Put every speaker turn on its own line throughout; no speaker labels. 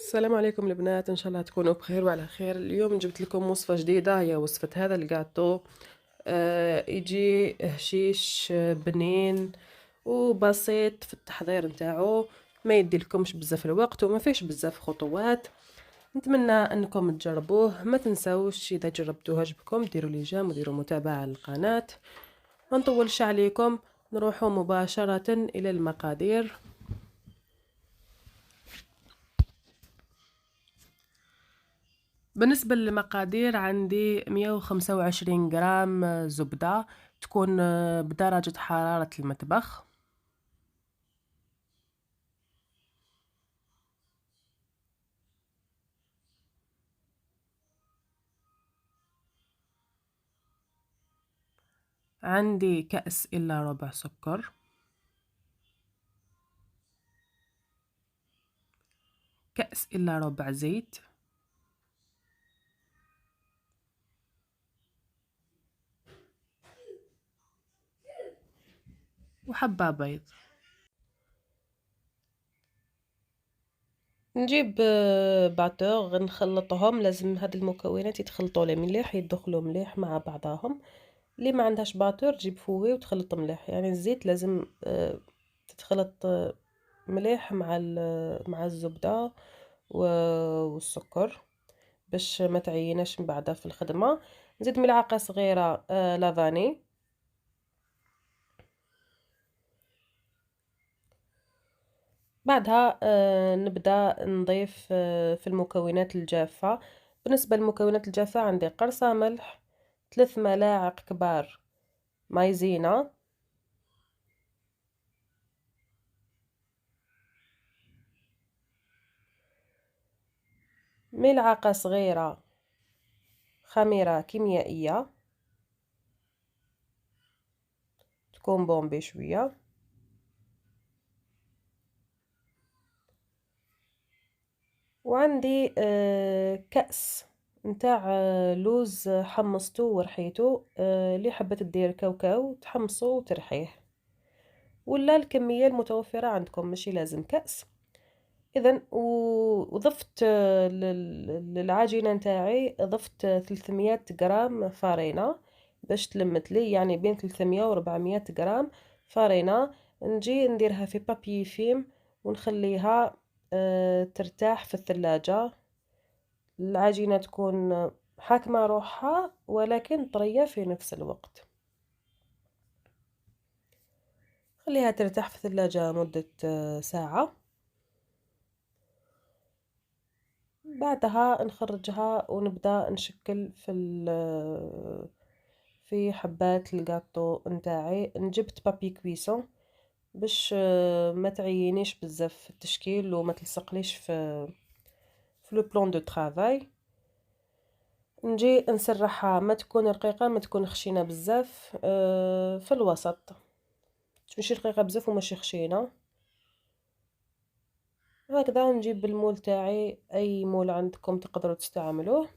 السلام عليكم البنات، ان شاء الله تكونوا بخير وعلى خير. اليوم جبت لكم وصفة جديدة، هي وصفة هذا الجاتو. يجي هشيش بنين وبسيط في التحضير نتاعو، ما يدي لكمش بزاف الوقت وما فيش بزاف خطوات. نتمنى انكم تجربوه. ما تنسوش اذا جربتوه عجبكم ديروا لي جيم وديروا متابعة للقناة. ما نطولش عليكم، نروح مباشرة الى المقادير. بالنسبة للمقادير عندي 125 جرام زبدة، تكون بدرجة حرارة المطبخ. عندي كأس إلا ربع سكر، كأس إلا ربع زيت، وحبة بيض. نجيب باتور نخلطهم، لازم هاد المكونات يتخلطوا لي مليح، يدخلوا مليح مع بعضهم. اللي ما عندهاش باتور تجيب فوي وتخلط مليح، يعني الزيت لازم تتخلط مليح مع الزبدة والسكر باش ما تعيناش من بعدها في الخدمة. نزيد ملعقة صغيرة لافاني، بعدها نبدأ نضيف في المكونات الجافة. بالنسبة للمكونات الجافة عندي قرصة ملح، 3 ملاعق كبار مايزينا، ملعقة صغيرة خميرة كيميائية تكون بومبي شوية، وعندي كأس نتاع لوز حمصته ورحيته. اللي حبت دير كاوكاو تحمصه وترحيه، ولا الكمية المتوفرة عندكم، ماشي لازم كأس. اذا وضفت للعجينة نتاعي ضفت 300 جرام فارينة باش تلمت لي، يعني بين 300 و 400 جرام فارينة. نجي نديرها في بابي فيم ونخليها ترتاح في الثلاجة. العجينة تكون حاكمة روحها ولكن طرية في نفس الوقت. خليها ترتاح في الثلاجة مدة ساعة، بعدها نخرجها ونبدأ نشكل في حبات الجاتو نتاعي. نجبت بابي كويسون باش ما تعينيش بزاف في التشكيل وما تلصقليش في لو بلان دو طرافاي. نجي نسرحها، ما تكون رقيقة ما تكون خشينة بزاف، في الوسط، ماشي رقيقة بزاف وماشي خشينة. هكذا نجيب المول تاعي، اي مول عندكم تقدروا تستعملوه.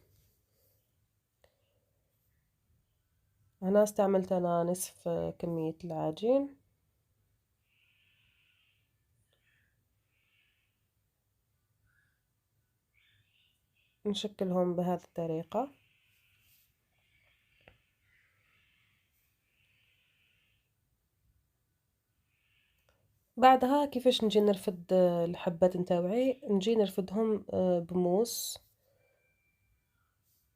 هنا استعملت انا نصف كمية العجين. نشكلهم بهذه الطريقة. بعدها كيفاش نجي نرفد الحبات نتاوعي، نجي نرفدهم بموس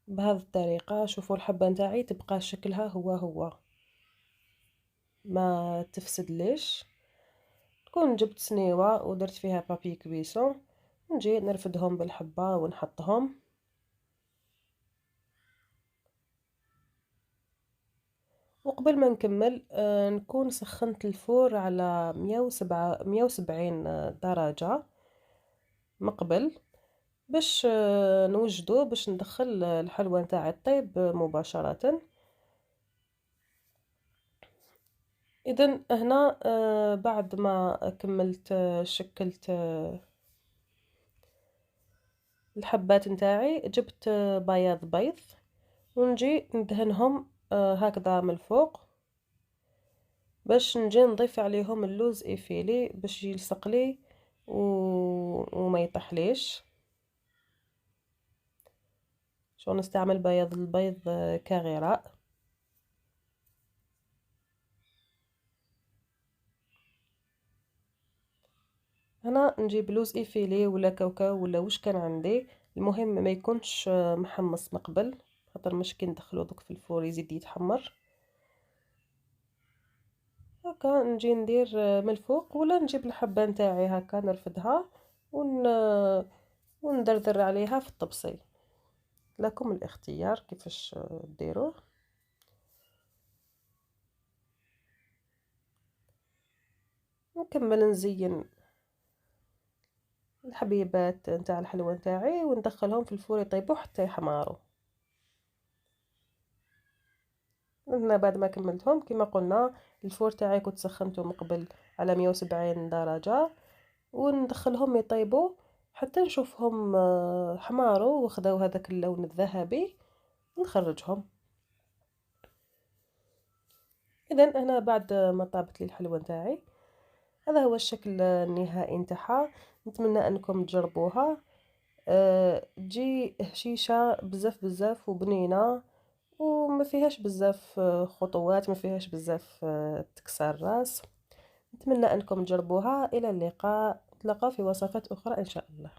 بهذه الطريقة. شوفوا الحبة نتاعي تبقى شكلها هو ما تفسد ليش. نكون جبت سنيوة ودرت فيها بابي كويسون، نجي نرفدهم بالحبة ونحطهم. وقبل ما نكمل نكون سخنت الفور على 170 درجة مقبل باش نوجدو باش ندخل الحلوى نتاع الطيب مباشرة. اذا هنا بعد ما كملت شكلت الحبات نتاعي، جبت بياض بيض ونجي ندهنهم هكذا من الفوق باش نجي نضيف عليهم اللوز ايفيلي باش يلصق لي وما يطيحليش. شغل نستعمل بياض البيض كغراء. هنا نجيب لوز ايفيلي ولا كاوكاو ولا واش كان عندي، المهم ما يكونش محمص من قبل، خاطر مش كي ندخلو دوك في الفور يزيد يتحمر. هكا نجي ندير من الفوق، ولا نجيب الحبة نتاعي هكا نرفدها وندردر عليها في الطبسي. لكم الاختيار كيفاش ديروه. نكمل نزين الحبيبات نتاع الحلوى نتاعي وندخلهم في الفور يطيبوا حتى يحماروا. هنا بعد ما كملتهم كما قلنا الفور تاعي كنت سخنته من قبل على 170 درجة، وندخلهم يطيبوا حتى نشوفهم حماروا وخذوا هذاك اللون الذهبي، نخرجهم. اذا انا بعد ما طابت لي الحلوى نتاعي، هذا هو الشكل النهائي نتاعها. نتمنى انكم تجربوها. تجي هشيشة بزاف بزاف وبنينة، وما فيهاش بزاف خطوات، ما فيهاش بزاف تكسر الراس. نتمنى انكم تجربوها. الى اللقاء، نتلاقى في وصفات اخرى ان شاء الله.